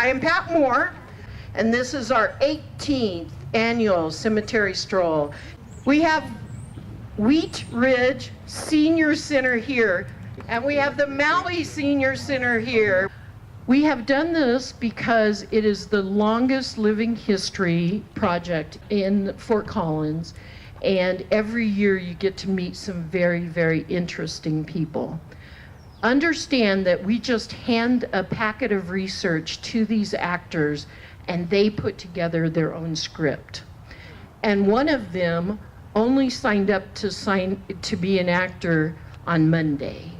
I am Pat Moore, and this is our 18th annual cemetery stroll. We have Wheat Ridge Senior Center here, and we have the Maui Senior Center here. We have done this because it is the longest living history project in Fort Collins, and every year you get to meet some very, very interesting people. Understand that we just hand a packet of research to these actors and they put together their own script. And one of them only signed up to be an actor on Monday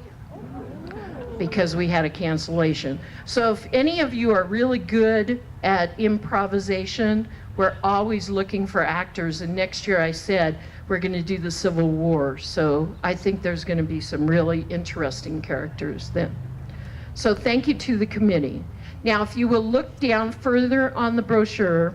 because we had a cancellation. So if any of you are really good at improvisation, we're always looking for actors. And next year I said, we're going to do the Civil War. So I think there's going to be some really interesting characters then. So thank you to the committee. Now, if you will look down further on the brochure,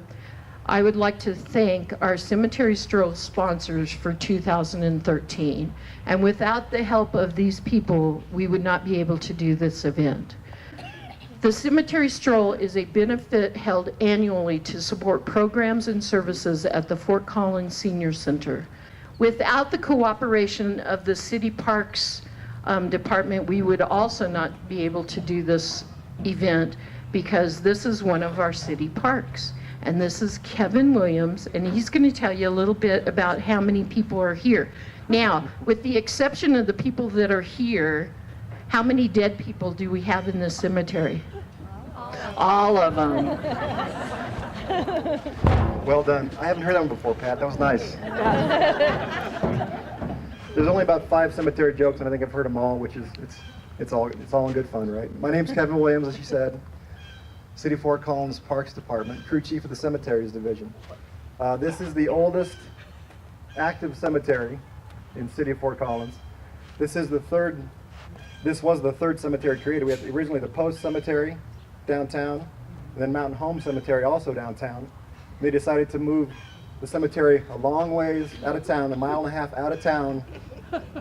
I would like to thank our Cemetery Stroll sponsors for 2013. And without the help of these people, we would not be able to do this event. The Cemetery Stroll is a benefit held annually to support programs and services at the Fort Collins Senior Center. Without the cooperation of the City Parks Department, we would also not be able to do this event because this is one of our city parks. And this is Kevin Williams, and he's going to tell you a little bit about how many people are here. Now, with the exception of the people that are here, how many dead people do we have in this cemetery? All of them. Well done. I haven't heard that one before, Pat. That was nice. There's only about 5 cemetery jokes, and I think I've heard them all, which is it's all in good fun, right? My name's Kevin Williams, as you said. City of Fort Collins Parks Department, crew chief of the Cemeteries Division. This is the oldest active cemetery in City of Fort Collins. This was the third cemetery created. We had originally the Post Cemetery downtown, and then Mountain Home Cemetery also downtown. They decided to move the cemetery a long ways out of town, 1.5 miles out of town,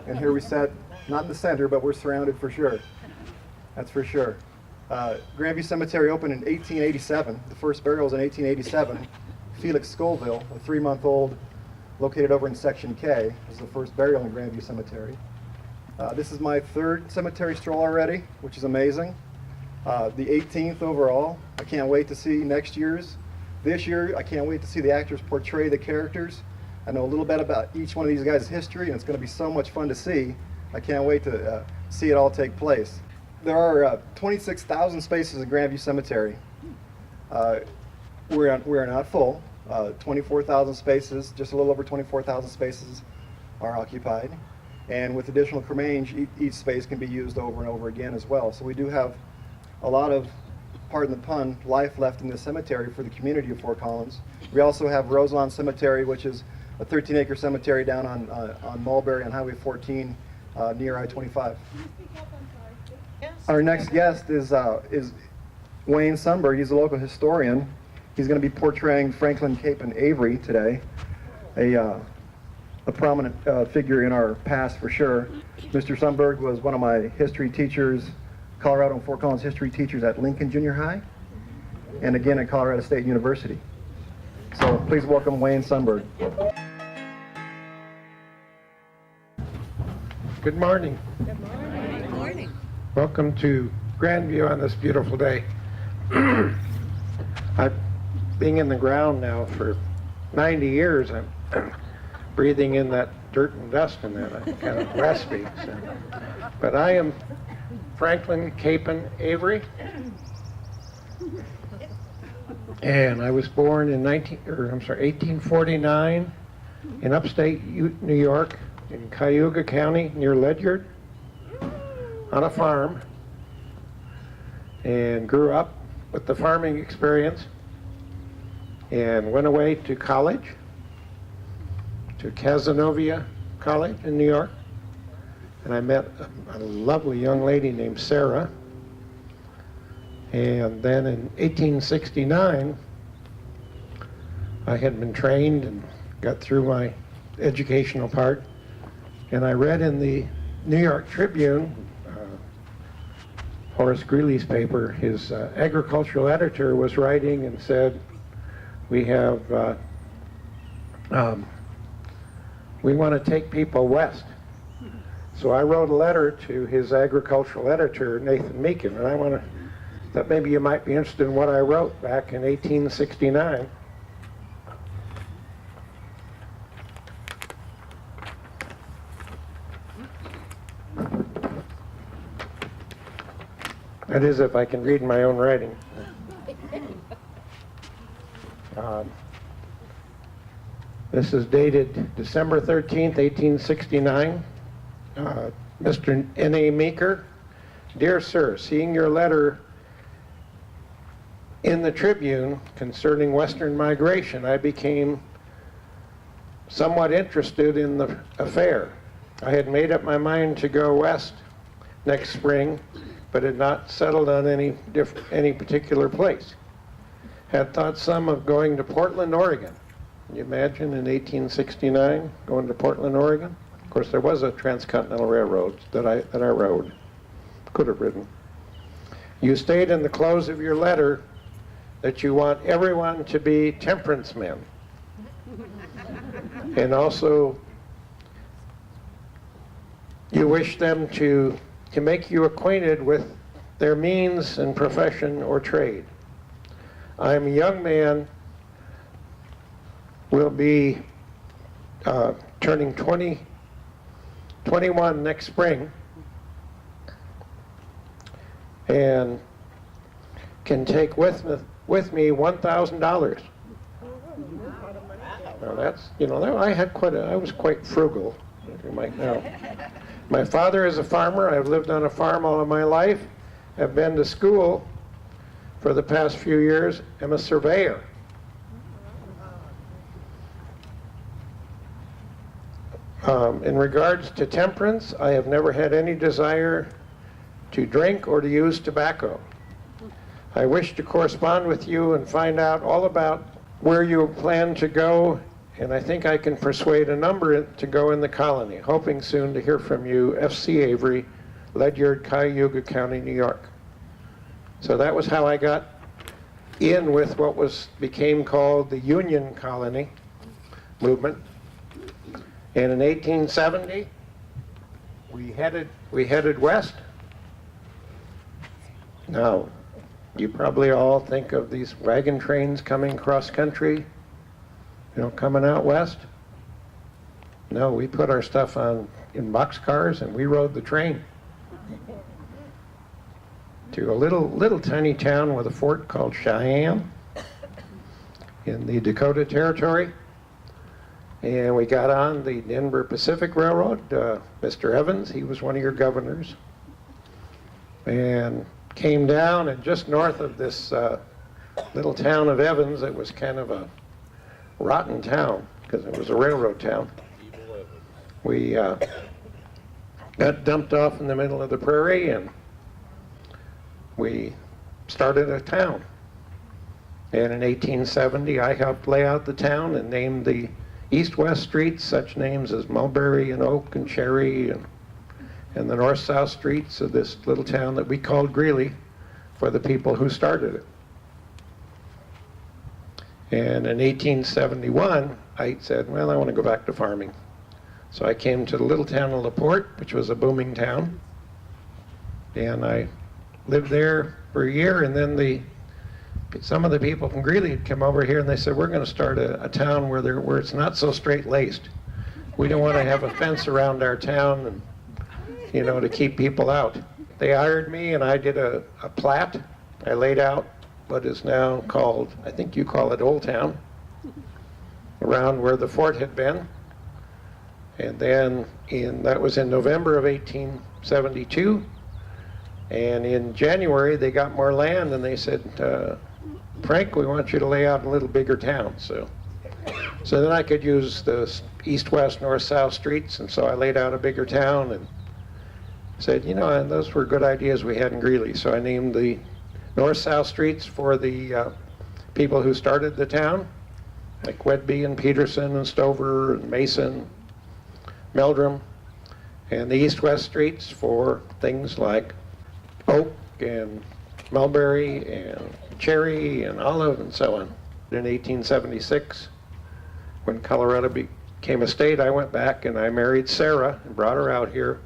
and here we sat, not in the center, but we're surrounded for sure. That's for sure. Grandview Cemetery opened in 1887. The first burial was in 1887. Felix Scoville, a 3-month-old, located over in Section K, was the first burial in Grandview Cemetery. This is my 3rd cemetery stroll already, which is amazing. The 18th overall. I can't wait to see next year's. This year, I can't wait to see the actors portray the characters. I know a little bit about each one of these guys' history, and it's going to be so much fun to see. I can't wait to see it all take place. There are 26,000 spaces in Grandview Cemetery. We're not full. 24,000 spaces, just a little over 24,000 spaces are occupied. And with additional cremains, each space can be used over and over again as well. So we do have a lot of, pardon the pun, life left in this cemetery for the community of Fort Collins. We also have Roselawn Cemetery, which is a 13-acre cemetery down on Mulberry on Highway 14 near I-25. Our next guest is Wayne Sundberg. He's a local historian. He's going to be portraying Franklin, Cape, and Avery today, a prominent figure in our past for sure. Mr. Sundberg was one of my history teachers, Colorado and Fort Collins history teachers at Lincoln Junior High, and again at Colorado State University. So please welcome Wayne Sundberg. Good morning. Good morning. Good morning. Welcome to Grandview on this beautiful day. I've been in the ground now for 90 years. I'm breathing in that dirt and dust and that. I'm kind of raspy. So. But I am Franklin, Cape, and Avery. And I was born in 1849 in upstate New York in Cayuga County near Ledyard on a farm, and grew up with the farming experience and went away to college, to Cazenovia College in New York, and I met a lovely young lady named Sarah. And then in 1869, I had been trained and got through my educational part, and I read in the New York Tribune Horace Greeley's paper, his agricultural editor was writing and said, we want to take people west. So I wrote a letter to his agricultural editor, Nathan Meakin, and I thought maybe you might be interested in what I wrote back in 1869. That is, if I can read my own writing. This is dated December 13th, 1869. Mr. N.A. Meeker, dear sir, seeing your letter in the Tribune concerning Western migration, I became somewhat interested in the affair. I had made up my mind to go west next spring, but had not settled on any particular place. Had thought some of going to Portland, Oregon. Can you imagine in 1869 going to Portland, Oregon? Of course, there was a transcontinental railroad that I rode, could have ridden. You state in the close of your letter that you want everyone to be temperance men. And also, you wish them to make you acquainted with their means and profession or trade. I am a young man, will be turning 21 next spring, and can take with me $1,000. Now that's, I was quite frugal, as you might know. My father is a farmer. I've lived on a farm all of my life. I've been to school for the past few years. I'm a surveyor. In regards to temperance, I have never had any desire to drink or to use tobacco. I wish to correspond with you and find out all about where you plan to go, and I think I can persuade a number to go in the colony, hoping soon to hear from you, F.C. Avery, Ledyard, Cuyahoga County, New York. So that was how I got in with what became called the Union Colony movement. And in 1870, we headed west. Now, you probably all think of these wagon trains coming cross country, coming out west. No, we put our stuff in boxcars and we rode the train to a little tiny town with a fort called Cheyenne in the Dakota Territory. And we got on the Denver Pacific Railroad. Mr. Evans, he was one of your governors, and came down, and just north of this little town of Evans, it was kind of a rotten town because it was a railroad town. We got dumped off in the middle of the prairie, and we started a town. And in 1870, I helped lay out the town and named the east-west streets, such names as Mulberry and Oak and Cherry, and the north-south streets of this little town that we called Greeley for the people who started it. And in 1871, I said, well, I want to go back to farming. So I came to the little town of LaPorte, which was a booming town, and I lived there for a year, and then some of the people from Greeley had come over here and they said, we're going to start a town where it's not so straight-laced. We don't want to have a fence around our town and, to keep people out. They hired me and I did a plat. I laid out what is now called, I think you call it Old Town, around where the fort had been. And then that was in November of 1872. And in January, they got more land and they said, Frank, we want you to lay out a little bigger town. So then I could use the east-west, north-south streets, and so I laid out a bigger town and said, and those were good ideas we had in Greeley. So I named the north-south streets for the people who started the town, like Wedby and Peterson and Stover and Mason, Meldrum, and the east-west streets for things like Oak, and mulberry and cherry and olive and so on. In 1876, when Colorado became a state, I went back and I married Sarah and brought her out here.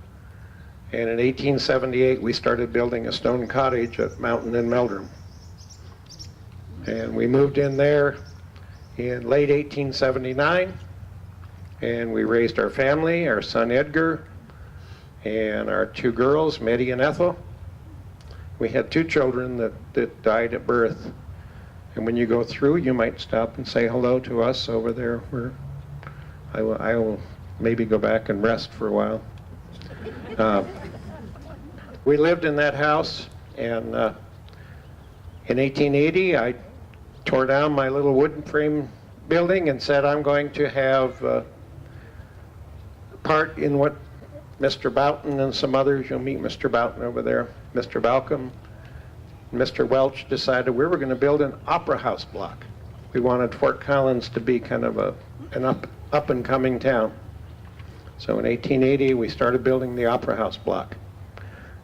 And in 1878, we started building a stone cottage at Mountain and Meldrum. And we moved in there in late 1879, and we raised our family, our son Edgar, and our two girls, Meddy and Ethel. We had two children that died at birth. And when you go through, you might stop and say hello to us over there, where I will maybe go back and rest for a while. We lived in that house, and in 1880, I tore down my little wooden frame building and said I'm going to have part in what Mr. Bouton and some others, you'll meet Mr. Bouton over there, Mr. Balcom, Mr. Welch decided we were going to build an opera house block. We wanted Fort Collins to be kind of an up and coming town. So in 1880, we started building the opera house block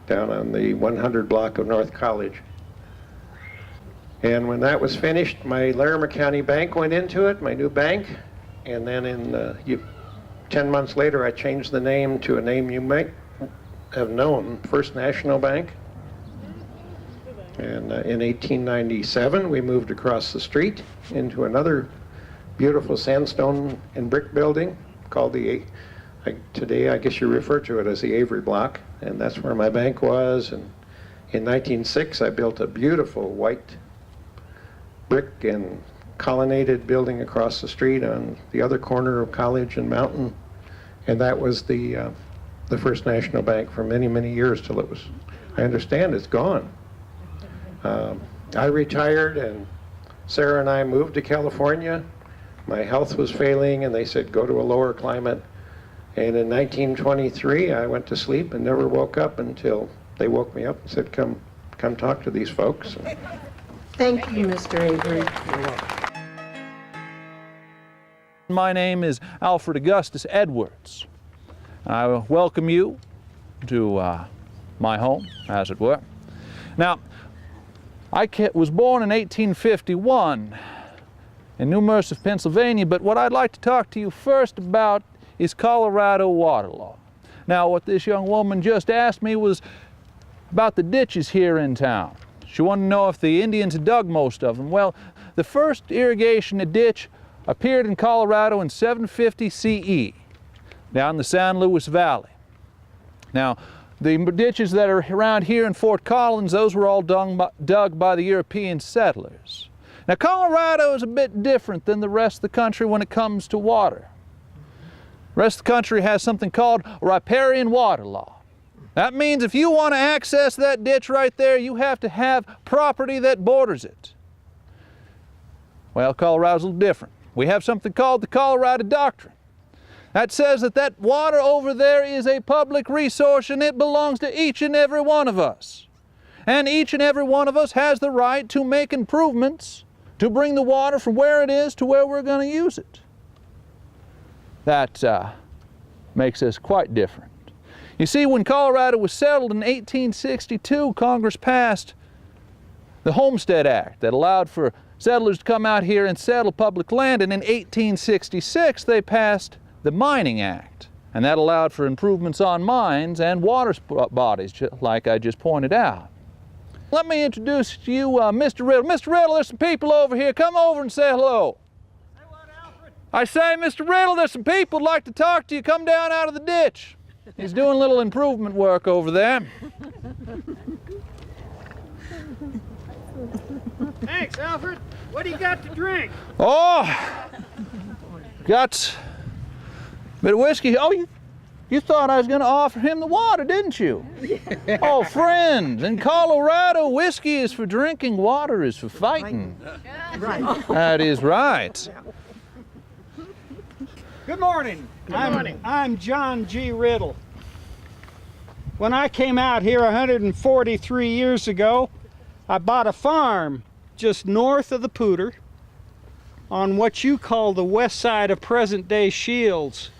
down on the 100 block of North College. And when that was finished, my Larimer County Bank went into it, my new bank. And then in 10 months later, I changed the name to a name you might have known, First National Bank. And in 1897, we moved across the street into another beautiful sandstone and brick building called today I guess you refer to it as the Avery block, and that's where my bank was. And in 1906, I built a beautiful white brick and colonnaded building across the street on the other corner of College and Mountain, and that was the First National Bank for many, many years till it was, I understand it's gone. I retired, and Sarah and I moved to California. My health was failing, and they said go to a lower climate. And in 1923, I went to sleep and never woke up until they woke me up and said, come talk to these folks. Thank you, Mr. Avery. My name is Alfred Augustus Edwards. I welcome you to my home, as it were. Now, I was born in 1851 in New Mercer, Pennsylvania, but what I'd like to talk to you first about is Colorado water law. Now, what this young woman just asked me was about the ditches here in town. She wanted to know if the Indians had dug most of them. Well, the first irrigation ditch appeared in Colorado in 750 CE, down the San Luis Valley. Now, the ditches that are around here in Fort Collins, those were all dug by the European settlers. Now, Colorado is a bit different than the rest of the country when it comes to water. The rest of the country has something called riparian water law. That means if you want to access that ditch right there, you have to have property that borders it. Well, Colorado's a little different. We have something called the Colorado Doctrine. That says that water over there is a public resource and it belongs to each and every one of us. And each and every one of us has the right to make improvements to bring the water from where it is to where we're going to use it. That makes us quite different. You see, when Colorado was settled in 1862, Congress passed the Homestead Act that allowed for settlers to come out here and settle public land, and in 1866 they passed the Mining Act, and that allowed for improvements on mines and water bodies, like I just pointed out. Let me introduce to you Mr. Riddle. Mr. Riddle, there's some people over here. Come over and say hello. Say what, Alfred? I say, Mr. Riddle, there's some people who'd like to talk to you. Come down out of the ditch. He's doing a little improvement work over there. Thanks, Alfred. What do you got to drink? Oh, got a bit of whiskey. Oh, you thought I was going to offer him the water, didn't you? Oh, friends, in Colorado, whiskey is for drinking, water is for fighting. Right. That is right. Good morning. I'm John G. Riddle. When I came out here 143 years ago, I bought a farm just north of the Poudre on what you call the west side of present-day Shields.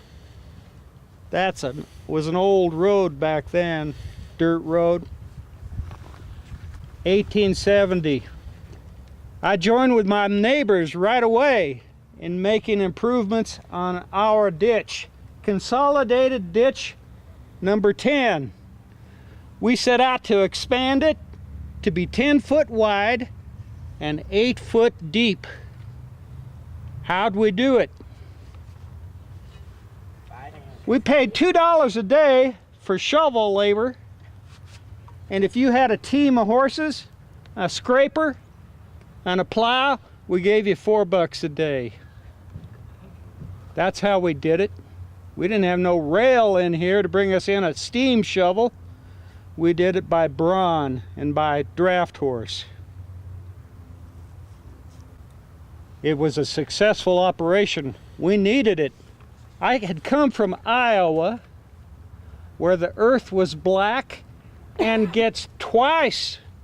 That was an old road back then, dirt road. 1870. I joined with my neighbors right away in making improvements on our ditch. Consolidated ditch number 10. We set out to expand it to be 10 foot wide and 8 foot deep. How'd we do it? We paid $2 a day for shovel labor, and if you had a team of horses, a scraper, and a plow, we gave you $4 a day. That's how we did it. We didn't have no rail in here to bring us in a steam shovel. We did it by brawn and by draft horse. It was a successful operation. We needed it. I had come from Iowa, where the earth was black and gets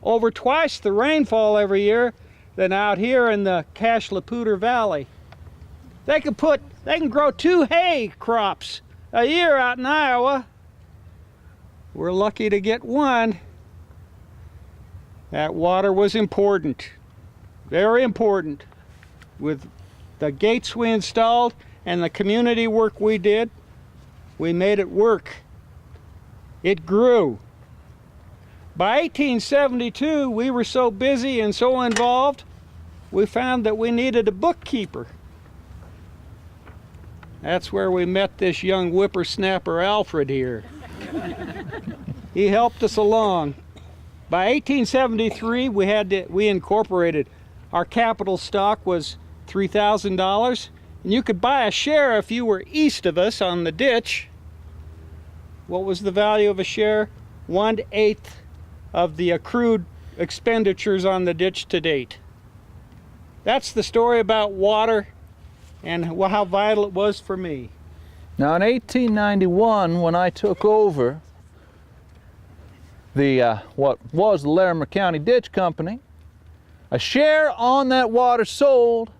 over twice the rainfall every year than out here in the Cache-la-Poudre Valley. They can grow 2 hay crops a year out in Iowa. We're lucky to get 1. That water was important, very important. With the gates we installed and the community work we did, we made it work. It grew. By 1872, we were so busy and so involved, we found that we needed a bookkeeper. That's where we met this young whippersnapper Alfred here. He helped us along. By 1873, we incorporated. Our capital stock was $3,000, and you could buy a share if you were east of us on the ditch. What was the value of a share? 1/8 of the accrued expenditures on the ditch to date. That's the story about water and how vital it was for me. Now in 1891, when I took over the what was the Larimer County Ditch Company, a share on that water sold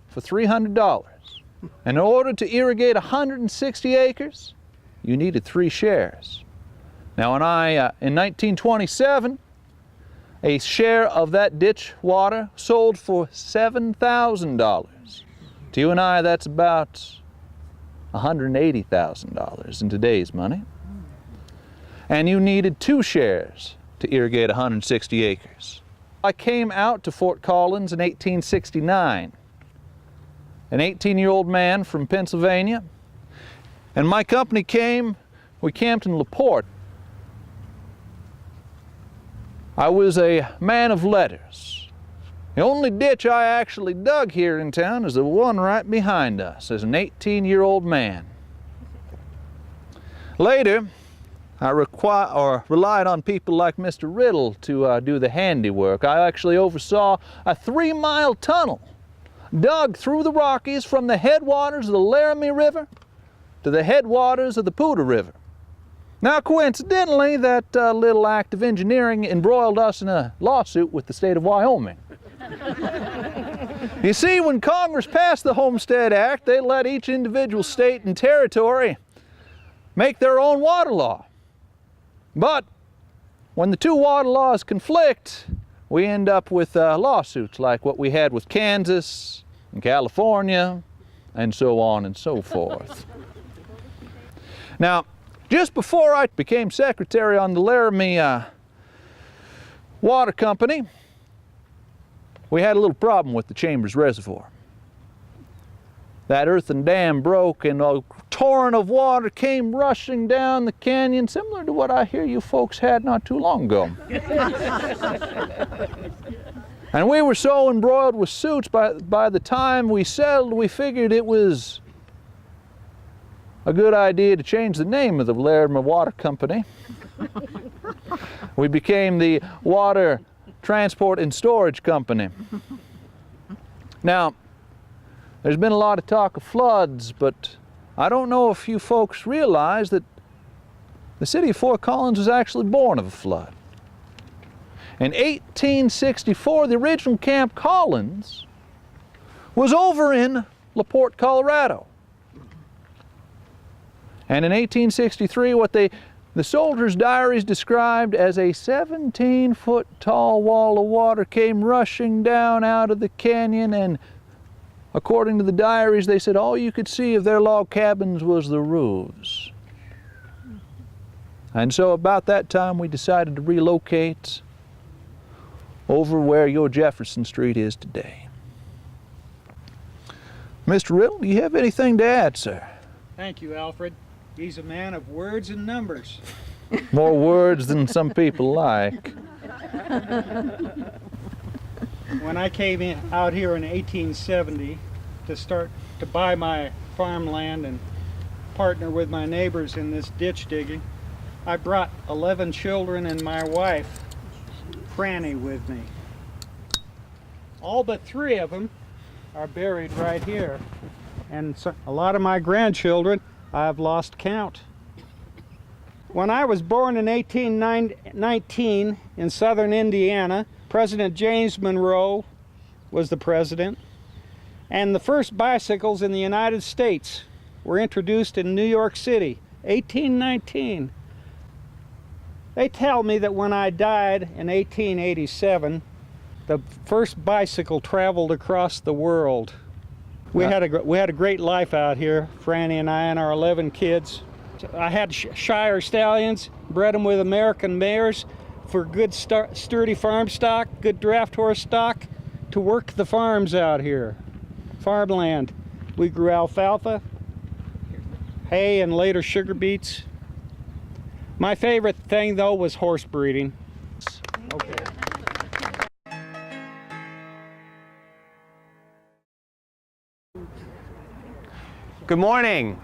for $300. And in order to irrigate 160 acres, you needed 3 shares. Now in 1927, a share of that ditch water sold for $7,000. To you and I, that's about $180,000 in today's money. And you needed 2 shares to irrigate 160 acres. I came out to Fort Collins in 1869, an 18-year-old man from Pennsylvania, and my company we camped in LaPorte. I was a man of letters. The only ditch I actually dug here in town is the one right behind us as an 18-year-old man. Later, I relied on people like Mr. Riddle to do the handiwork. I actually oversaw a 3-mile tunnel dug through the Rockies from the headwaters of the Laramie River to the headwaters of the Poudre River. Now, coincidentally, that little act of engineering embroiled us in a lawsuit with the state of Wyoming. You see, when Congress passed the Homestead Act, they let each individual state and territory make their own water law. But when the 2 water laws conflict, we end up with lawsuits like what we had with Kansas and California, and so on and so forth. Now, just before I became secretary on the Laramie Water Company, we had a little problem with the Chambers Reservoir. That earthen dam broke and a torrent of water came rushing down the canyon, similar to what I hear you folks had not too long ago. And we were so embroiled with suits, by the time we settled, we figured it was a good idea to change the name of the Laramie Water Company. We became the Water Transport and Storage Company. Now, there's been a lot of talk of floods, but I don't know if you folks realize that the city of Fort Collins was actually born of a flood. In 1864, the original Camp Collins was over in LaPorte, Colorado. And in 1863, what they The soldiers' diaries described as a 17-foot tall wall of water came rushing down out of the canyon, and according to the diaries, they said all you could see of their log cabins was the roofs. And so about that time we decided to relocate over where your Jefferson Street is today. Mr. Riddle, do you have anything to add, sir? Thank you, Alfred. He's a man of words and numbers. More words than some people like. When I came out here in 1870 to start to buy my farmland and partner with my neighbors in this ditch digging, I brought 11 children and my wife, Franny, with me. All but 3 of them are buried right here. And so, a lot of my grandchildren, I've lost count. When I was born in 1819 in southern Indiana, President James Monroe was the president, and the first bicycles in the United States were introduced in New York City, 1819. They tell me that when I died in 1887, the first bicycle traveled across the world. We had a great life out here, Franny and I and our 11 kids. I had Shire stallions, bred them with American mares for good sturdy farm stock, good draft horse stock to work the farms out here. Farmland. We grew alfalfa, hay, and later sugar beets. My favorite thing though was horse breeding. Okay. Good morning.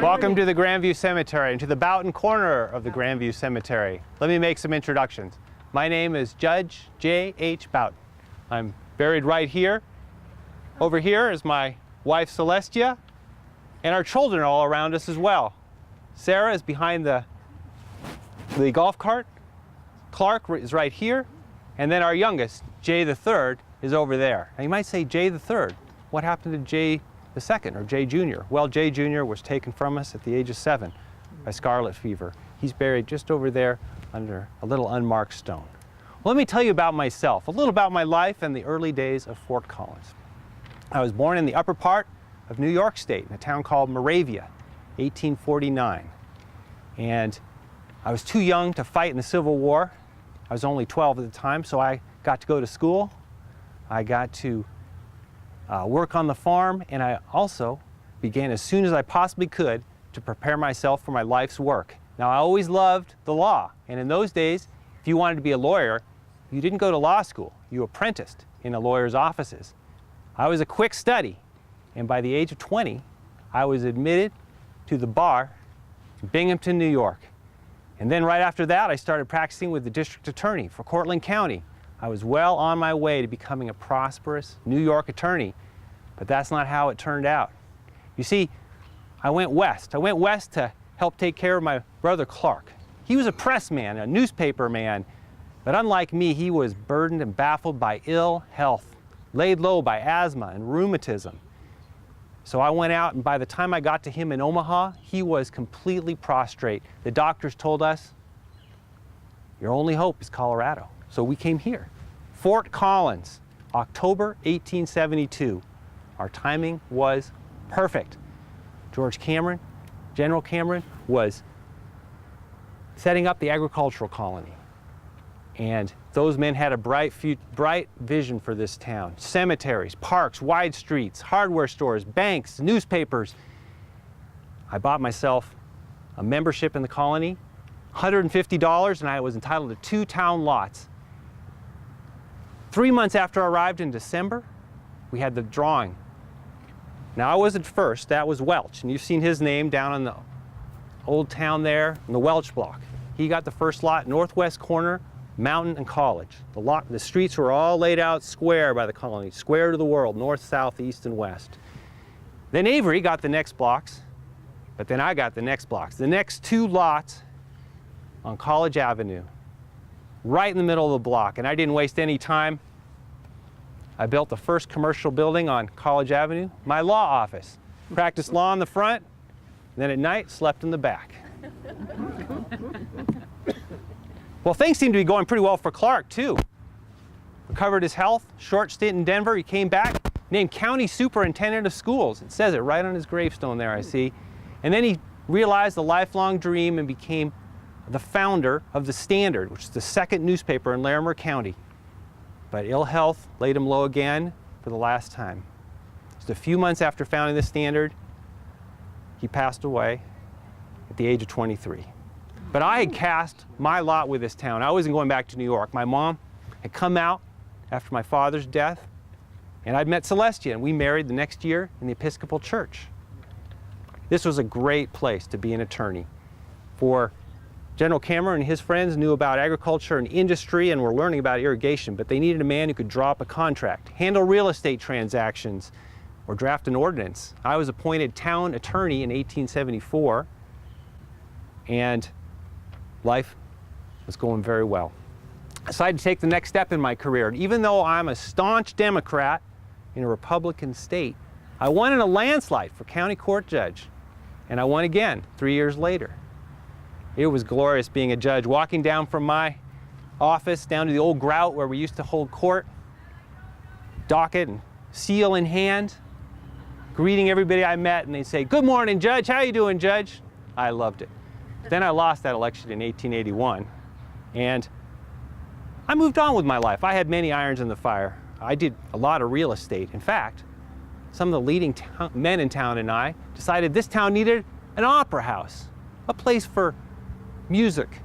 Welcome to the Grandview Cemetery and to the Bouton corner of the Grandview Cemetery. Let me make some introductions. My name is Judge J.H. Bouton. I'm buried right here. Over here is my wife Celestia, and our children are all around us as well. Sarah is behind the golf cart. Clark is right here, and then our youngest, Jay the Third, is over there. Now you might say, Jay the Third, what happened to Jay the Second, or Jay Jr.? Well, Jay Jr. was taken from us at the age of 7 by scarlet fever. He's buried just over there under a little unmarked stone. Well, let me tell you about myself, a little about my life and the early days of Fort Collins. I was born in the upper part of New York State in a town called Moravia, 1849. And I was too young to fight in the Civil War. I was only 12 at the time, so I got to go to school. I got to work on the farm, and I also began as soon as I possibly could to prepare myself for my life's work. Now, I always loved the law, and in those days, if you wanted to be a lawyer, you didn't go to law school. You apprenticed in a lawyer's offices. I was a quick study, and by the age of 20, I was admitted to the bar in Binghamton, New York. And then right after that, I started practicing with the district attorney for Cortland County. I was well on my way to becoming a prosperous New York attorney, but that's not how it turned out. You see, I went west. I went west to help take care of my brother Clark. He was a press man, a newspaper man, but unlike me, he was burdened and baffled by ill health, laid low by asthma and rheumatism. So I went out, and by the time I got to him in Omaha, he was completely prostrate. The doctors told us, your only hope is Colorado. So we came here. Fort Collins, October 1872. Our timing was perfect. George Cameron, General Cameron, was setting up the agricultural colony. And those men had a bright vision for this town. Cemeteries, parks, wide streets, hardware stores, banks, newspapers. I bought myself a membership in the colony, $150, and I was entitled to 2 town lots. 3 months after I arrived in December, we had the drawing. Now, I wasn't first, that was Welch, and you've seen his name down in the old town there in the Welch block. He got the first lot, northwest corner, Mountain and College. The streets were all laid out square by the colony, square to the world, north, south, east, and west. Then Avery got the next blocks, but then I got the next blocks. The next 2 lots on College Avenue, right in the middle of the block, and I didn't waste any time. I built the first commercial building on College Avenue, my law office. Practiced law in the front, then at night slept in the back. Well, things seem to be going pretty well for Clark, too. Recovered his health, short stint in Denver, he came back, named county superintendent of schools. It says it right on his gravestone there, I see. And then he realized the lifelong dream and became the founder of the Standard, which is the second newspaper in Larimer County. But ill health laid him low again for the last time. Just a few months after founding the Standard, he passed away at the age of 23. But I had cast my lot with this town. I wasn't going back to New York. My mom had come out after my father's death, and I'd met Celestia, and we married the next year in the Episcopal Church. This was a great place to be an attorney. For General Cameron and his friends knew about agriculture and industry and were learning about irrigation, but they needed a man who could draw up a contract, handle real estate transactions, or draft an ordinance. I was appointed town attorney in 1874, and life was going very well. I decided to take the next step in my career. And even though I'm a staunch Democrat in a Republican state, I won in a landslide for county court judge. And I won again 3 years later. It was glorious being a judge, walking down from my office down to the old grout where we used to hold court, docket and seal in hand, greeting everybody I met, and they'd say, "Good morning, Judge. How you doing, Judge?" I loved it. Then I lost that election in 1881, and I moved on with my life. I had many irons in the fire. I did a lot of real estate. In fact, some of the leading men in town and I decided this town needed an opera house, a place for music,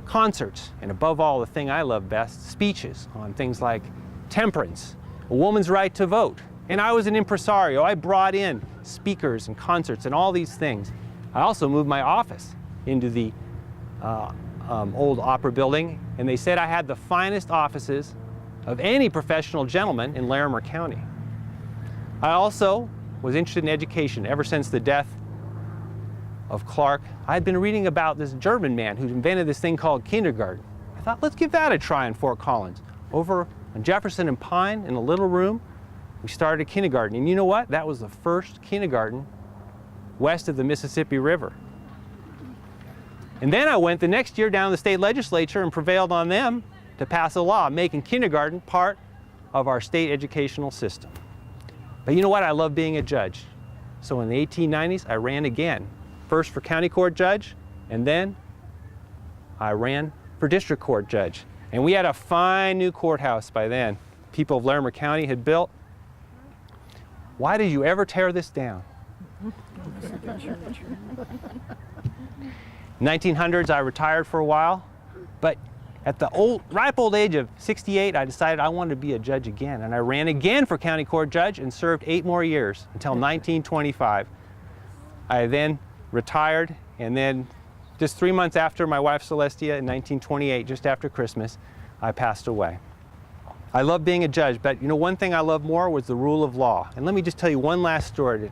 concerts, and above all, the thing I love best, speeches on things like temperance, a woman's right to vote. And I was an impresario. I brought in speakers and concerts and all these things. I also moved my office into the old opera building, and they said I had the finest offices of any professional gentleman in Larimer County. I also was interested in education ever since the death of Clark. I had been reading about this German man who invented this thing called kindergarten. I thought, let's give that a try in Fort Collins. Over on Jefferson and Pine in a little room, we started a kindergarten. And you know what? That was the first kindergarten west of the Mississippi River. And then I went the next year down to the state legislature and prevailed on them to pass a law making kindergarten part of our state educational system. But you know what? I love being a judge. So in the 1890s, I ran again. First for county court judge, and then I ran for district court judge. And we had a fine new courthouse by then. People of Larimer County had built. Why did you ever tear this down? 1900s, I retired for a while, but at the ripe old age of 68, I decided I wanted to be a judge again, and I ran again for county court judge and served 8 more years until 1925. I then retired, and then just 3 months after my wife Celestia in 1928, just after Christmas, I passed away. I love being a judge, but you know, one thing I loved more was the rule of law. And let me just tell you one last story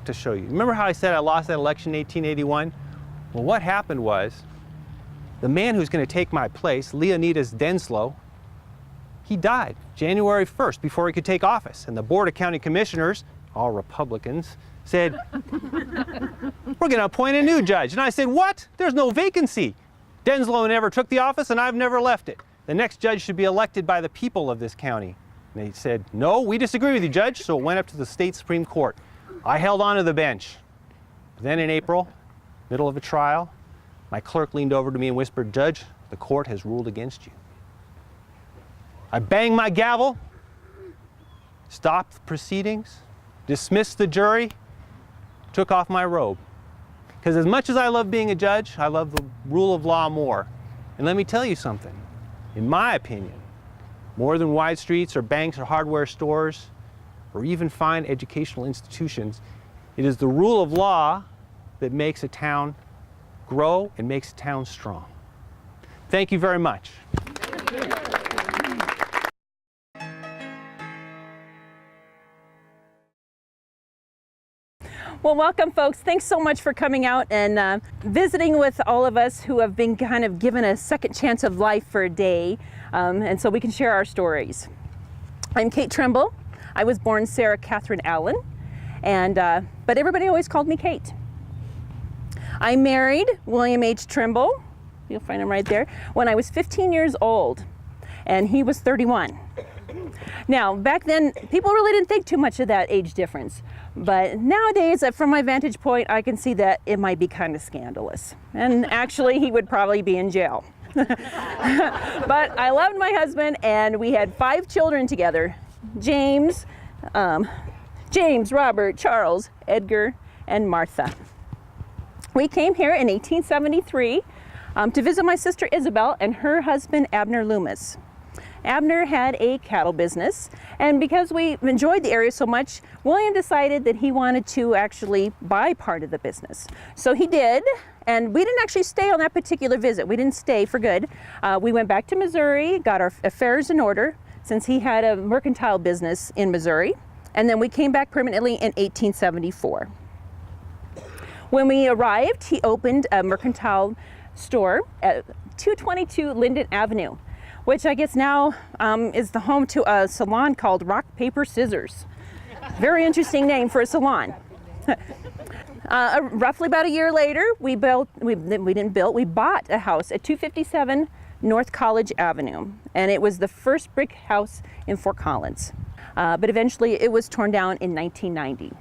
to show you. Remember how I said I lost that election in 1881? Well, what happened was, the man who's going to take my place, Leonidas Denslow, he died January 1st before he could take office. And the Board of County Commissioners, all Republicans, said, "We're going to appoint a new judge." And I said, "What? There's no vacancy. Denslow never took the office and I've never left it. The next judge should be elected by the people of this county." And they said, "No, we disagree with you, Judge." So it went up to the state Supreme Court. I held on to the bench. Then in April, middle of a trial, my clerk leaned over to me and whispered, "Judge, the court has ruled against you." I banged my gavel, stopped the proceedings, dismissed the jury, took off my robe. Because as much as I love being a judge, I love the rule of law more. And let me tell you something. In my opinion, more than wide streets or banks or hardware stores or even fine educational institutions, it is the rule of law that makes a town grow and makes a town strong. Thank you very much. Well, welcome, folks. Thanks so much for coming out and visiting with all of us who have been kind of given a second chance of life for a day, and so we can share our stories. I'm Kate Trimble. I was born Sarah Catherine Allen, and but everybody always called me Kate. I married William H. Trimble you'll find him right there, when I was 15 years old, and he was 31. Now, back then, people really didn't think too much of that age difference. But nowadays, from my vantage point, I can see that it might be kind of scandalous. And actually, he would probably be in jail. But I loved my husband, and we had 5 children together. James, Robert, Charles, Edgar, and Martha. We came here in 1873 to visit my sister Isabel and her husband Abner Loomis. Abner had a cattle business, and because we enjoyed the area so much, William decided that he wanted to actually buy part of the business. So he did, and we didn't actually stay on that particular visit. We didn't stay for good. We went back to Missouri, got our affairs in order, since he had a mercantile business in Missouri, and then we came back permanently in 1874. When we arrived, he opened a mercantile store at 222 Linden Avenue, which I guess now is the home to a salon called Rock, Paper, Scissors. Very interesting name for a salon. Roughly about a year later, we bought a house at 257 North College Avenue, and it was the first brick house in Fort Collins. But eventually it was torn down in 1990.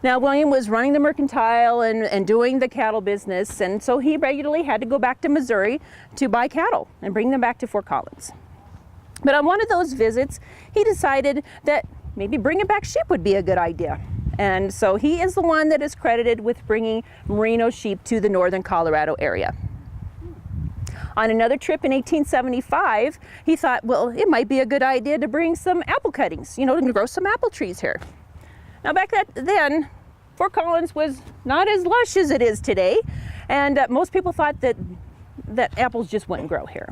Now, William was running the mercantile and doing the cattle business, and so he regularly had to go back to Missouri to buy cattle and bring them back to Fort Collins. But on one of those visits, he decided that maybe bringing back sheep would be a good idea. And so he is the one that is credited with bringing merino sheep to the northern Colorado area. On another trip in 1875, he thought, well, it might be a good idea to bring some apple cuttings, to grow some apple trees here. Now back then, Fort Collins was not as lush as it is today, and most people thought that apples just wouldn't grow here.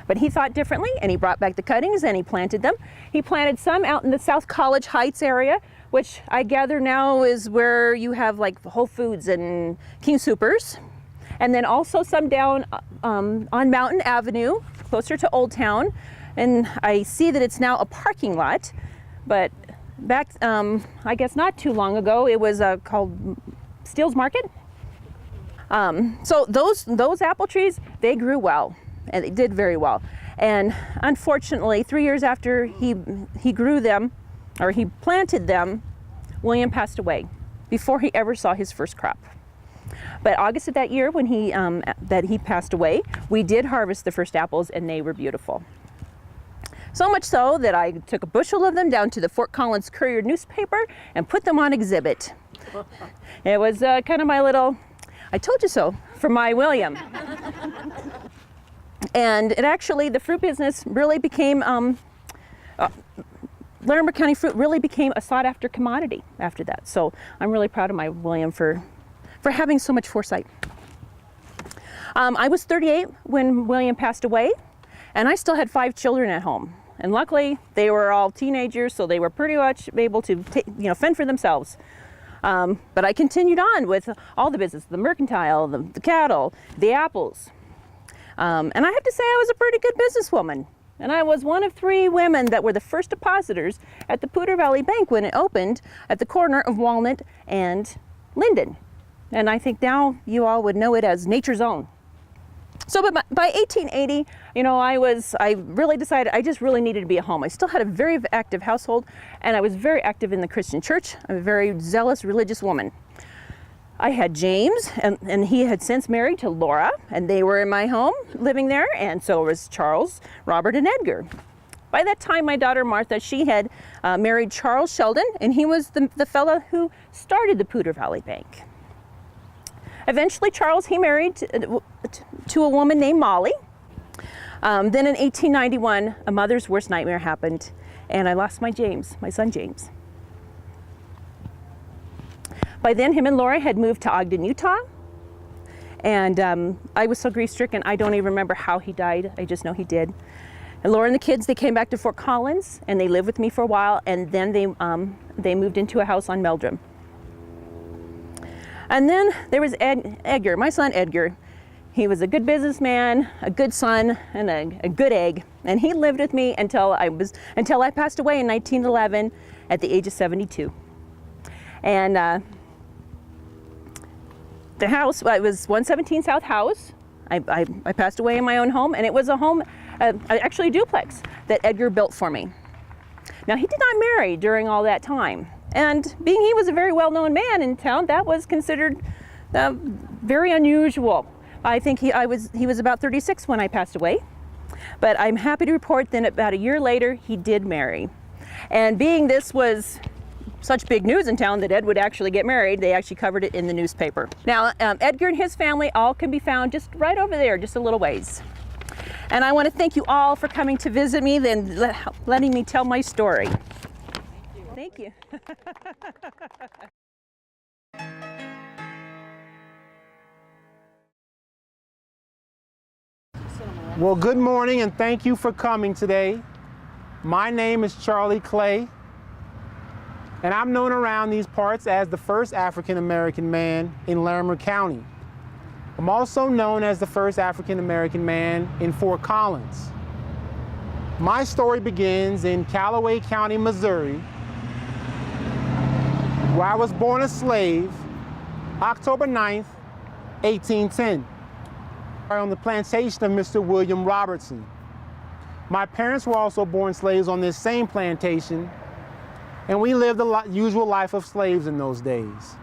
But he thought differently, and he brought back the cuttings and he planted them. He planted some out in the South College Heights area, which I gather now is where you have like Whole Foods and King Soopers. And then also some down on Mountain Avenue, closer to Old Town. And I see that it's now a parking lot, but back, I guess not too long ago, it was called Steele's Market. So those apple trees, they grew well, and they did very well. And unfortunately, 3 years after he grew them, or he planted them, William passed away before he ever saw his first crop. But August of that year, when that he passed away, we did harvest the first apples, and they were beautiful. So much so that I took a bushel of them down to the Fort Collins Courier newspaper and put them on exhibit. It was kind of my little, I told you so, for my William. And it actually, the fruit business really became, Larimer County fruit really became a sought after commodity after that. So I'm really proud of my William for having so much foresight. I was 38 when William passed away, and I still had 5 children at home. And luckily, they were all teenagers, so they were pretty much able to fend for themselves. But I continued on with all the business, the mercantile, the cattle, the apples. And I have to say I was a pretty good businesswoman. And I was one of 3 women that were the first depositors at the Poudre Valley Bank when it opened at the corner of Walnut and Linden. And I think now you all would know it as Nature's Own. So by 1880, I really decided I just really needed to be at home. I still had a very active household, and I was very active in the Christian church. I'm a very zealous religious woman. I had James, and he had since married to Laura, and they were in my home living there, and so was Charles, Robert, and Edgar. By that time, my daughter Martha, she had married Charles Sheldon, and he was the fellow who started the Poudre Valley Bank. Eventually, Charles, he married to a woman named Molly. Then in 1891, a mother's worst nightmare happened, and I lost my son James. By then, him and Laura had moved to Ogden, Utah, and I was so grief-stricken, I don't even remember how he died. I just know he did. And Laura and the kids, they came back to Fort Collins, and they lived with me for a while, and then they moved into a house on Meldrum. And then there was Edgar, my son Edgar. He was a good businessman, a good son, and a good egg. And he lived with me until I passed away in 1911 at the age of 72. And The house, it was 117 South House. I passed away in my own home, and it was a home, actually a duplex, that Edgar built for me. Now, he did not marry during all that time, and being he was a very well-known man in town, that was considered very unusual. I think he was about 36 when I passed away, but I'm happy to report that about a year later, he did marry. And being this was such big news in town that Ed would actually get married, they actually covered it in the newspaper. Now, Edgar and his family all can be found just right over there, just a little ways. And I want to thank you all for coming to visit me and letting me tell my story. Thank you. Well, good morning and thank you for coming today. My name is Charley Clay, and I'm known around these parts as the first African-American man in Larimer County. I'm also known as the first African-American man in Fort Collins. My story begins in Callaway County, Missouri, where I was born a slave, October 9th, 1810, on the plantation of Mr. William Robertson. My parents were also born slaves on this same plantation, and we lived the usual life of slaves in those days.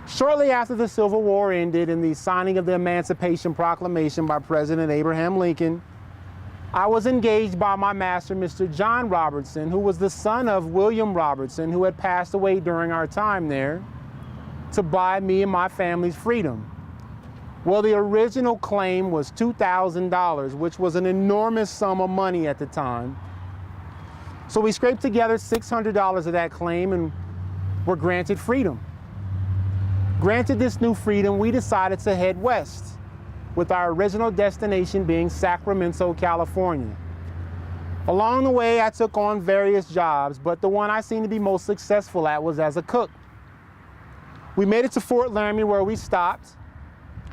Shortly after the Civil War ended and the signing of the Emancipation Proclamation by President Abraham Lincoln, I was engaged by my master, Mr. John Robertson, who was the son of William Robertson, who had passed away during our time there, to buy me and my family's freedom. Well, the original claim was $2,000, which was an enormous sum of money at the time. So we scraped together $600 of that claim and were granted freedom. Granted this new freedom, we decided to head west, with our original destination being Sacramento, California. Along the way, I took on various jobs, but the one I seemed to be most successful at was as a cook. We made it to Fort Laramie, where we stopped,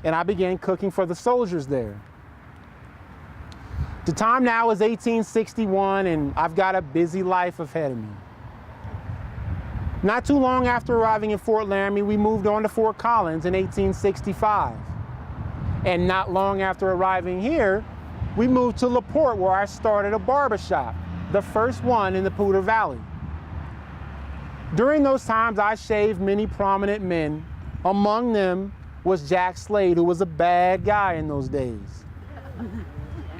and I began cooking for the soldiers there. The time now is 1861, and I've got a busy life ahead of me. Not too long after arriving in Fort Laramie, we moved on to Fort Collins in 1865. And not long after arriving here, we moved to LaPorte, where I started a barber shop, the first one in the Poudre Valley. During those times, I shaved many prominent men. Among them was Jack Slade, who was a bad guy in those days.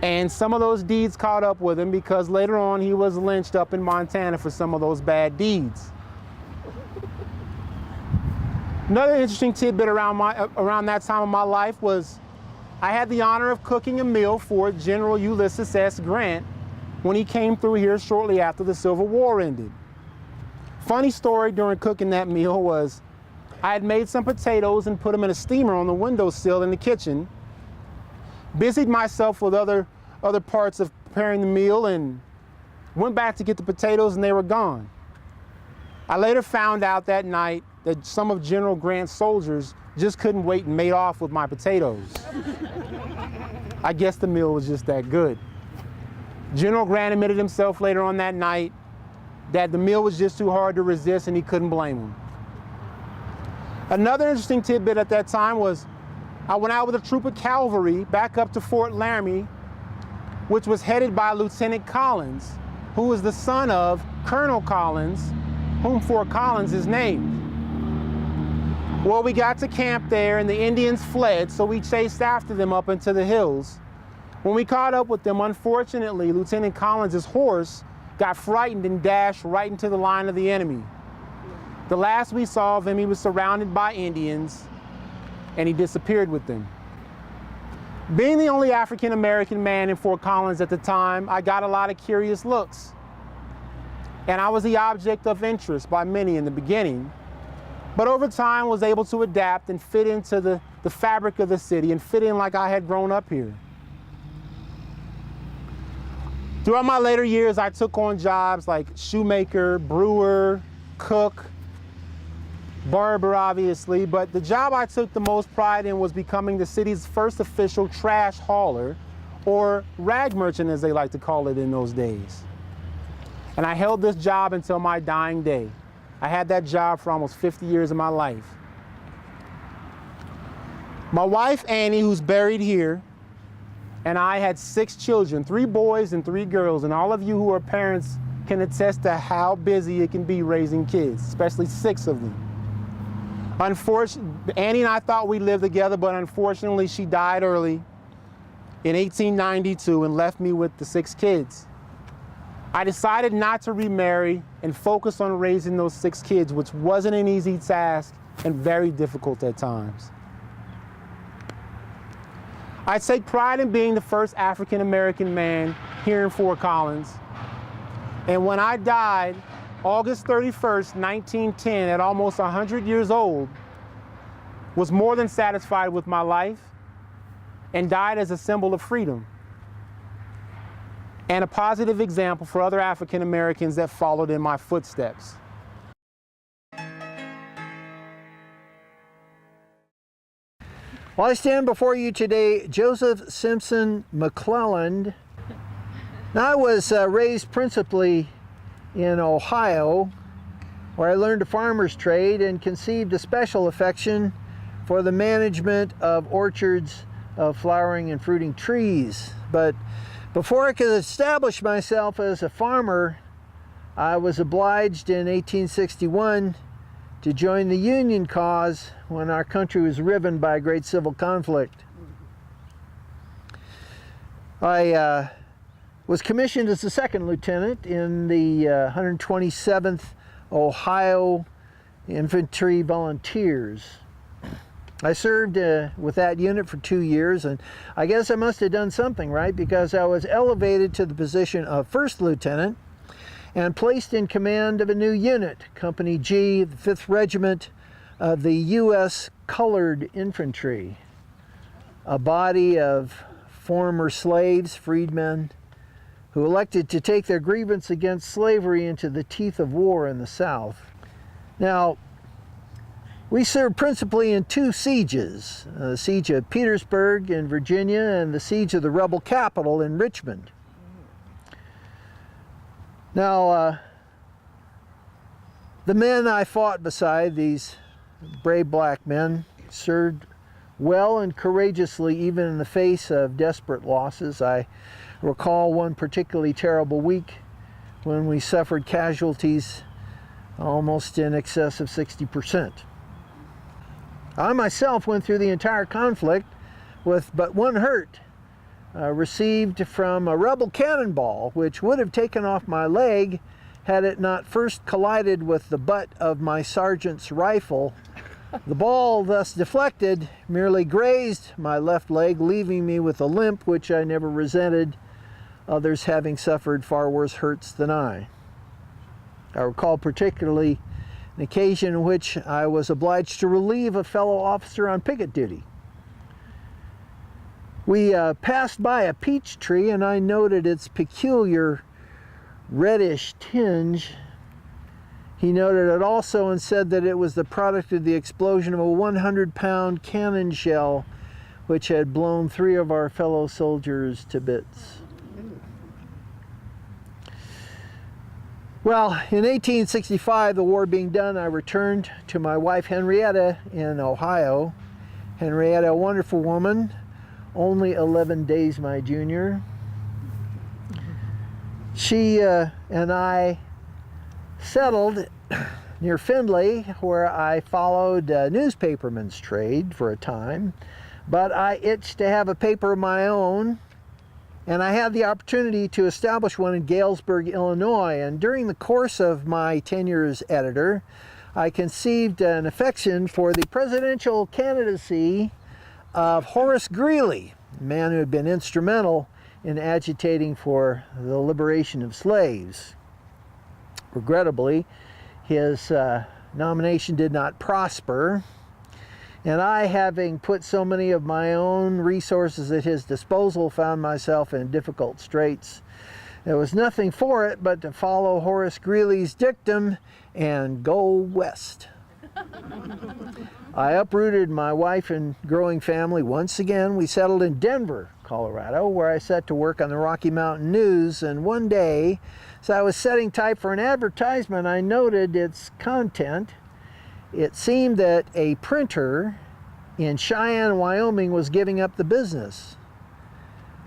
And some of those deeds caught up with him because later on he was lynched up in Montana for some of those bad deeds. Another interesting tidbit around that time of my life was I had the honor of cooking a meal for General Ulysses S. Grant when he came through here shortly after the Civil War ended. Funny story during cooking that meal was I had made some potatoes and put them in a steamer on the windowsill in the kitchen, busied myself with other parts of preparing the meal, and went back to get the potatoes and they were gone. I later found out that night that some of General Grant's soldiers just couldn't wait and made off with my potatoes. I guess the meal was just that good. General Grant admitted himself later on that night that the meal was just too hard to resist and he couldn't blame him. Another interesting tidbit at that time was I went out with a troop of cavalry back up to Fort Laramie, which was headed by Lieutenant Collins, who was the son of Colonel Collins, whom Fort Collins is named. Well, we got to camp there and the Indians fled, so we chased after them up into the hills. When we caught up with them, unfortunately, Lieutenant Collins' horse got frightened and dashed right into the line of the enemy. The last we saw of him, he was surrounded by Indians and he disappeared with them. Being the only African-American man in Fort Collins at the time, I got a lot of curious looks. And I was the object of interest by many in the beginning, but over time was able to adapt and fit into the fabric of the city and fit in like I had grown up here. Throughout my later years, I took on jobs like shoemaker, brewer, cook, barber, obviously, but the job I took the most pride in was becoming the city's first official trash hauler, or rag merchant as they like to call it in those days. And I held this job until my dying day. I had that job for almost 50 years of my life. My wife, Annie, who's buried here, and I had 6 children, 3 boys and 3 girls, and all of you who are parents can attest to how busy it can be raising kids, especially 6 of them. Unfortunately, Annie and I thought we lived together, but unfortunately she died early in 1892 and left me with the 6 kids. I decided not to remarry and focus on raising those 6 kids, which wasn't an easy task and very difficult at times. I take pride in being the first African-American man here in Fort Collins. And when I died, August 31st, 1910, at almost 100 years old, was more than satisfied with my life and died as a symbol of freedom and a positive example for other African Americans that followed in my footsteps. Well, I stand before you today, Joseph Simpson McClelland. Now, I was raised principally in Ohio, where I learned a farmer's trade and conceived a special affection for the management of orchards of flowering and fruiting trees. But before I could establish myself as a farmer, I was obliged in 1861 to join the Union cause when our country was riven by a great civil conflict. I was commissioned as a 2nd lieutenant in the 127th Ohio Infantry Volunteers. I served with that unit for 2 years, and I guess I must have done something right, because I was elevated to the position of 1st lieutenant and placed in command of a new unit, Company G, the 5th Regiment of the U.S. Colored Infantry, a body of former slaves, freedmen, who elected to take their grievance against slavery into the teeth of war in the South. Now, we served principally in 2 sieges, the siege of Petersburg in Virginia and the siege of the rebel capital in Richmond. Now, the men I fought beside, these brave black men, served well and courageously even in the face of desperate losses. I recall one particularly terrible week when we suffered casualties almost in excess of 60%. I myself went through the entire conflict with but one hurt, received from a rebel cannonball, which would have taken off my leg had it not first collided with the butt of my sergeant's rifle. The ball, thus deflected, merely grazed my left leg, leaving me with a limp which I never resented, others having suffered far worse hurts than I. I recall particularly an occasion in which I was obliged to relieve a fellow officer on picket duty. We passed by a peach tree, and I noted its peculiar reddish tinge. He noted it also and said that it was the product of the explosion of a 100-pound cannon shell which had blown 3 of our fellow soldiers to bits. Well, in 1865, the war being done, I returned to my wife Henrietta in Ohio. Henrietta, a wonderful woman, only 11 days my junior. She and I settled near Findlay, where I followed a newspaperman's trade for a time, but I itched to have a paper of my own, and I had the opportunity to establish one in Galesburg, Illinois. And during the course of my tenure as editor, I conceived an affection for the presidential candidacy of Horace Greeley, a man who had been instrumental in agitating for the liberation of slaves. Regrettably, his nomination did not prosper, and I, having put so many of my own resources at his disposal, found myself in difficult straits. There was nothing for it but to follow Horace Greeley's dictum and go west. I uprooted my wife and growing family once again. We settled in Denver, Colorado, where I set to work on the Rocky Mountain News. And one day, as I was setting type for an advertisement, I noted its content. It seemed that a printer in Cheyenne, Wyoming was giving up the business.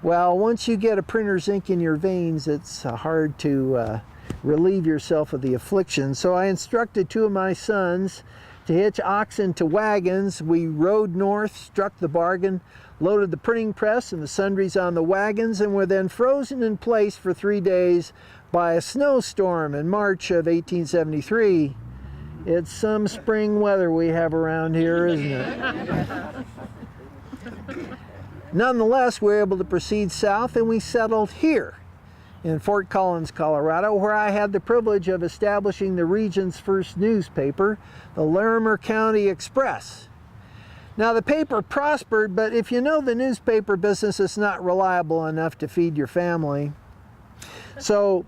Well, once you get a printer's ink in your veins, it's hard to relieve yourself of the affliction. So I instructed 2 of my sons to hitch oxen to wagons. We rode north, struck the bargain, loaded the printing press and the sundries on the wagons, and were then frozen in place for 3 days by a snowstorm in March of 1873. It's some spring weather we have around here, isn't it? Nonetheless, we were able to proceed south, and we settled here in Fort Collins, Colorado, where I had the privilege of establishing the region's first newspaper, the Larimer County Express. Now, the paper prospered, but if you know the newspaper business, it's not reliable enough to feed your family. So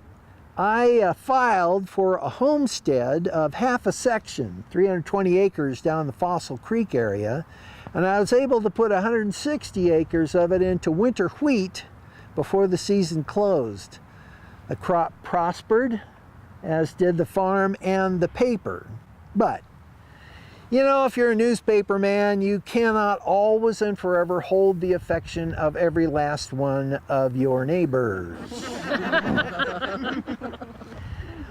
I filed for a homestead of half a section, 320 acres down the Fossil Creek area, and I was able to put 160 acres of it into winter wheat before the season closed. The crop prospered, as did the farm and the paper. But, you know, if you're a newspaper man, you cannot always and forever hold the affection of every last one of your neighbors.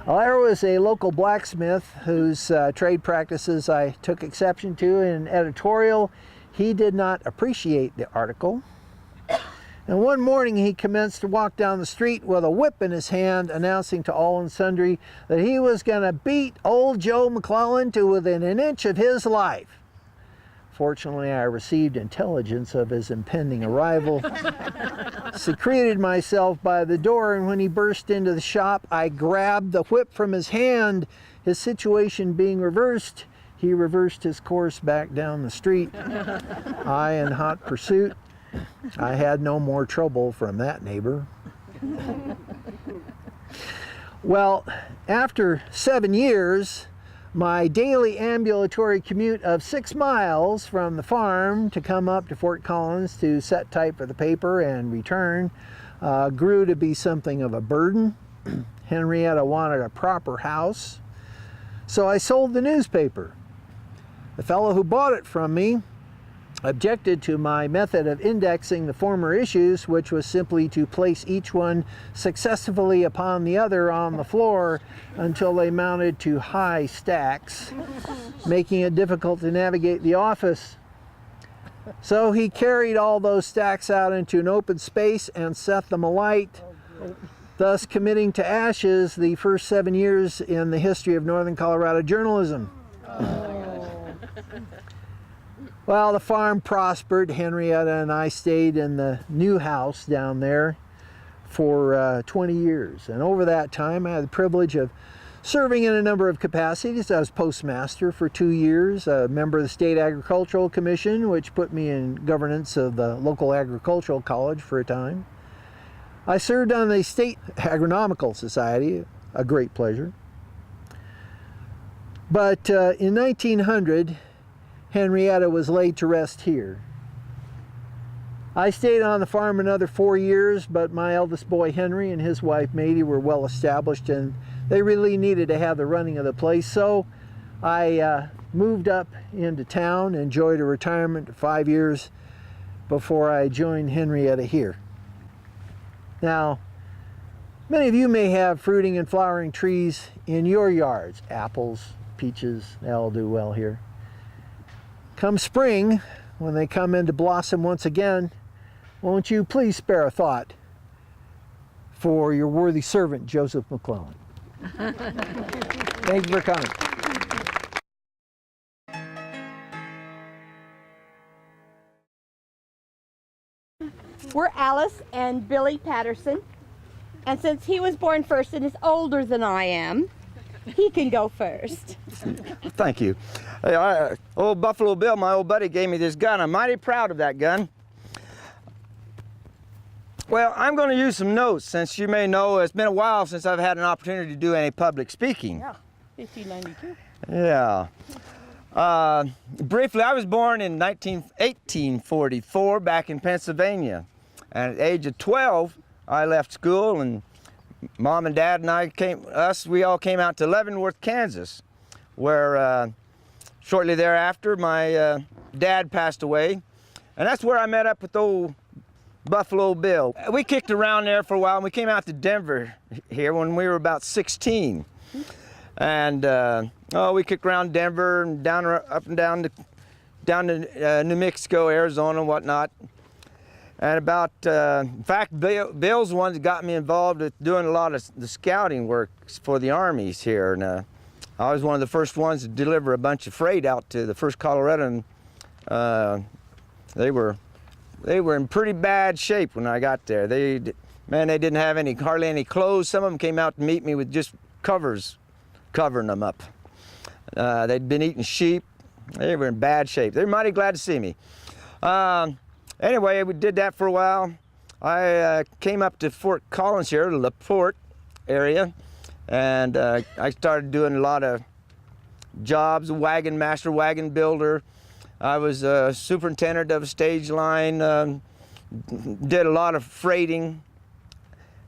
Well, there was a local blacksmith whose trade practices I took exception to in an editorial. He did not appreciate the article. And one morning he commenced to walk down the street with a whip in his hand, announcing to all and sundry that he was going to beat old Joe McClelland to within an inch of his life. Fortunately, I received intelligence of his impending arrival, secreted myself by the door, and when he burst into the shop, I grabbed the whip from his hand. His situation being reversed, he reversed his course back down the street. I in hot pursuit. I had no more trouble from that neighbor. Well, after 7 years, my daily ambulatory commute of 6 miles from the farm to come up to Fort Collins to set type for the paper and return grew to be something of a burden. Henrietta wanted a proper house, so I sold the newspaper. The fellow who bought it from me objected to my method of indexing the former issues, which was simply to place each one successively upon the other on the floor until they mounted to high stacks, making it difficult to navigate the office. So he carried all those stacks out into an open space and set them alight, thus committing to ashes the first 7 years in the history of Northern Colorado journalism. Well, the farm prospered. Henrietta and I stayed in the new house down there for 20 years. And over that time, I had the privilege of serving in a number of capacities. I was postmaster for 2 years, a member of the State Agricultural Commission, which put me in governance of the local agricultural college for a time. I served on the State Agronomical Society, a great pleasure. But in 1900, Henrietta was laid to rest here. I stayed on the farm another 4 years, but my eldest boy Henry and his wife Mady were well established, and they really needed to have the running of the place. So I moved up into town, enjoyed a retirement for 5 years before I joined Henrietta here. Now, many of you may have fruiting and flowering trees in your yards. Apples, peaches, they all do well here. Come spring, when they come into blossom once again, won't you please spare a thought for your worthy servant, Joseph McClelland. Thank you for coming. We're Alice and Billy Patterson, and since he was born first and is older than I am, he can go first. Thank you. Hey, old Buffalo Bill, my old buddy, gave me this gun. I'm mighty proud of that gun. Well, I'm going to use some notes, since you may know it's been a while since I've had an opportunity to do any public speaking. Yeah, 1592. Yeah. Briefly, I was born in 1844 back in Pennsylvania. And at the age of 12, I left school, and Mom and Dad and we all came out to Leavenworth, Kansas, where shortly thereafter my Dad passed away. And that's where I met up with old Buffalo Bill. We kicked around there for a while, and we came out to Denver here when we were about 16. And we kicked around Denver and up and down to New Mexico, Arizona, and whatnot. And in fact, Bill's the one that got me involved with doing a lot of the scouting work for the armies here. And I was one of the first ones to deliver a bunch of freight out to the 1st Colorado. And they were in pretty bad shape when I got there. They didn't have hardly any clothes. Some of them came out to meet me with just covers covering them up. They'd been eating sheep. They were in bad shape. They were mighty glad to see me. Anyway, we did that for a while. I came up to Fort Collins here, the LaPorte area, and I started doing a lot of jobs, wagon master, wagon builder. I was a superintendent of a stage line, did a lot of freighting.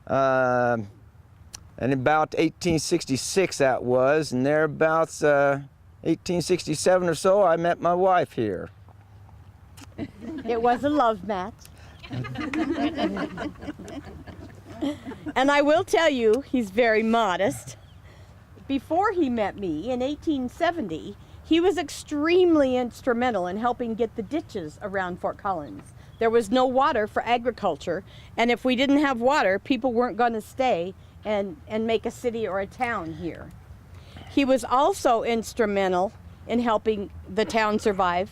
And about 1866 that was, and thereabouts 1867 or so, I met my wife here. It was a love match. And I will tell you, he's very modest. Before he met me in 1870, he was extremely instrumental in helping get the ditches around Fort Collins. There was no water for agriculture, and if we didn't have water, people weren't going to stay and make a city or a town here. He was also instrumental in helping the town survive.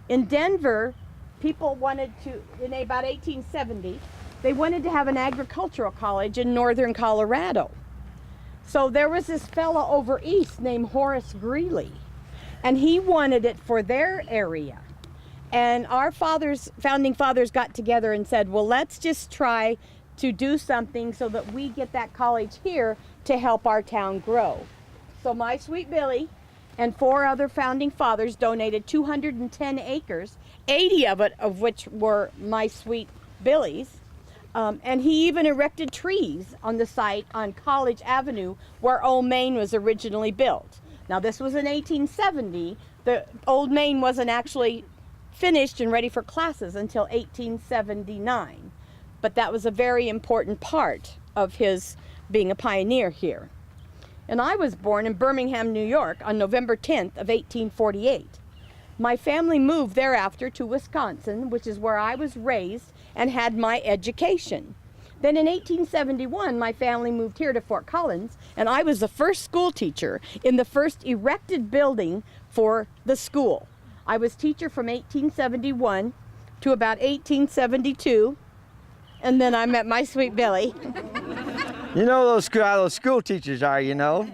In Denver, people wanted to, in about 1870, they wanted to have an agricultural college in northern Colorado. So there was this fella over east named Horace Greeley, and he wanted it for their area. And our founding fathers got together and said, well, let's just try to do something so that we get that college here to help our town grow. So my sweet Billy and 4 other founding fathers donated 210 acres, 80 of which were my sweet Billy's. And he even erected trees on the site on College Avenue where Old Main was originally built. Now this was in 1870. The Old Main wasn't actually finished and ready for classes until 1879. But that was a very important part of his being a pioneer here. And I was born in Birmingham, New York on November 10th of 1848. My family moved thereafter to Wisconsin, which is where I was raised and had my education. Then in 1871, my family moved here to Fort Collins, and I was the first school teacher in the first erected building for the school. I was teacher from 1871 to about 1872, and then I met my sweet Billy. You know how those school teachers are, you know.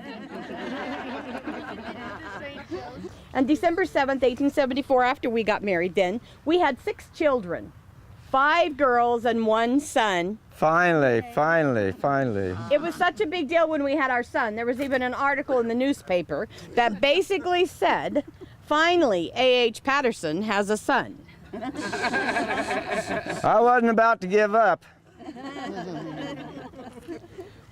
On December 7th, 1874, after we got married then, we had 6 children, 5 girls and 1 son. Finally. It was such a big deal when we had our son. There was even an article in the newspaper that basically said, finally, A.H. Patterson has a son. I wasn't about to give up.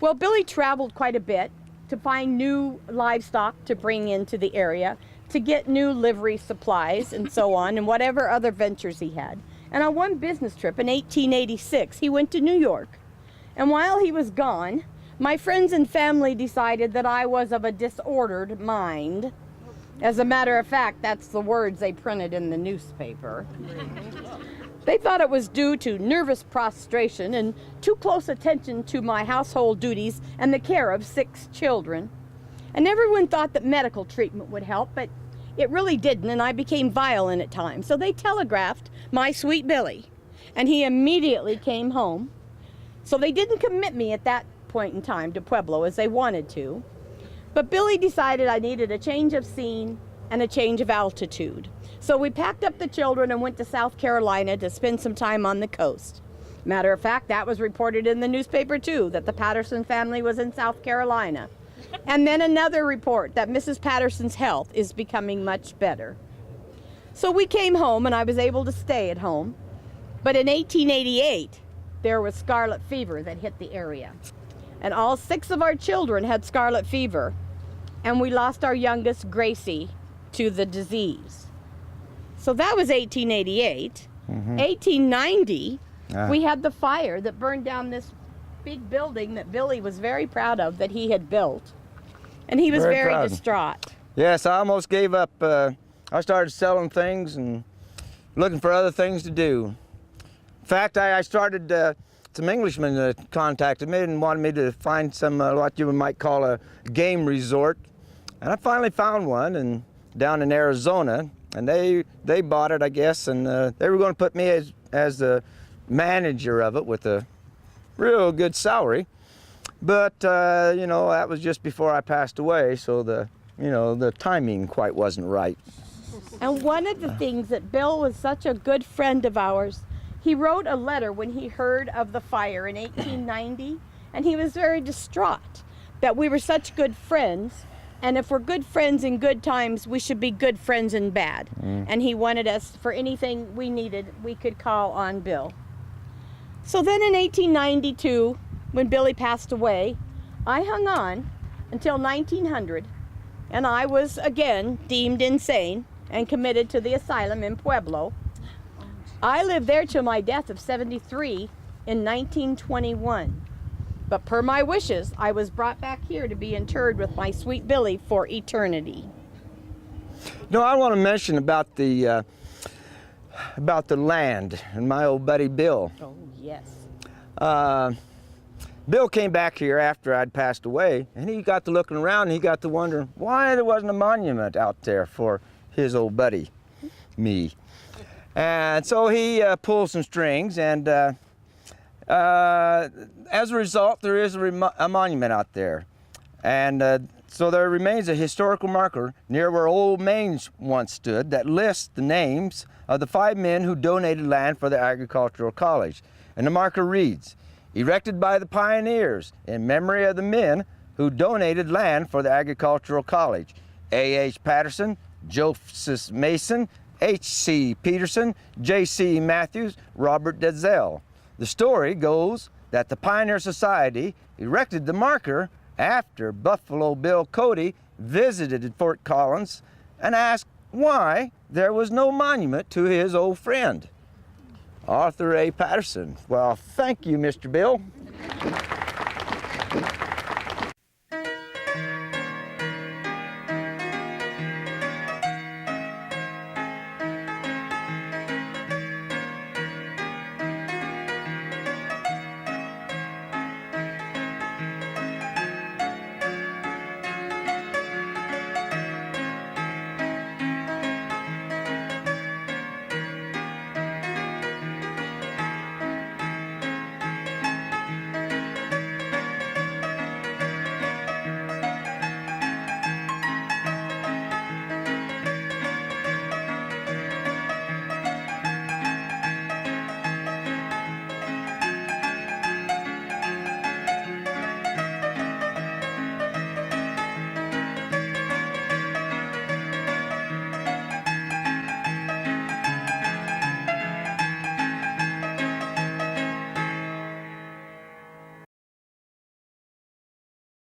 Well, Billy traveled quite a bit to find new livestock to bring into the area, to get new livery supplies and so on, and whatever other ventures he had. And on one business trip in 1886, he went to New York. And while he was gone, my friends and family decided that I was of a disordered mind. As a matter of fact, that's the words they printed in the newspaper. They thought it was due to nervous prostration and too close attention to my household duties and the care of 6 children. And everyone thought that medical treatment would help, but it really didn't, and I became violent at times. So they telegraphed my sweet Billy, and he immediately came home. So they didn't commit me at that point in time to Pueblo as they wanted to. But Billy decided I needed a change of scene and a change of altitude. So we packed up the children and went to South Carolina to spend some time on the coast. Matter of fact, that was reported in the newspaper too, that the Patterson family was in South Carolina. And then another report that Mrs. Patterson's health is becoming much better. So we came home and I was able to stay at home. But in 1888, there was scarlet fever that hit the area. And all 6 of our children had scarlet fever. And we lost our youngest, Gracie, to the disease. So that was 1888. 1890, we had the fire that burned down this big building that Billy was very proud of that he had built. And he was very proud. distraught. Yes, I almost gave up. I started selling things and looking for other things to do. In fact, I started, some Englishmen contacted me and wanted me to find some, what you might call a game resort. And I finally found one down in Arizona, and they bought it, I guess, and they were going to put me as the manager of it with a real good salary. But, you know, that was just before I passed away, so the timing quite wasn't right. And one of the things that Bill was such a good friend of ours, he wrote a letter when he heard of the fire in 1890, and he was very distraught that we were such good friends, and if we're good friends in good times, we should be good friends in bad. And he wanted us, for anything we needed, we could call on Bill. So then in 1892, when Billy passed away, I hung on until 1900, and I was again deemed insane and committed to the asylum in Pueblo. I lived there till my death of 73 in 1921. But per my wishes, I was brought back here to be interred with my sweet Billy for eternity. No, I want to mention about the land and my old buddy Bill. Oh, yes. Bill came back here after I'd passed away, and he got to looking around and he got to wondering why there wasn't a monument out there for his old buddy, me. And so he pulled some strings, and as a result, there is a monument out there. And so there remains a historical marker near where Old Main once stood that lists the names of the 5 men who donated land for the agricultural college. And the marker reads, "Erected by the pioneers in memory of the men who donated land for the agricultural college. A.H. Patterson, Joseph Mason, H.C. Peterson, J.C. Matthews, Robert Dezell." The story goes that the Pioneer Society erected the marker after Buffalo Bill Cody visited Fort Collins and asked why there was no monument to his old friend, Arthur A. Patterson. Well, thank you, Mr. Bill.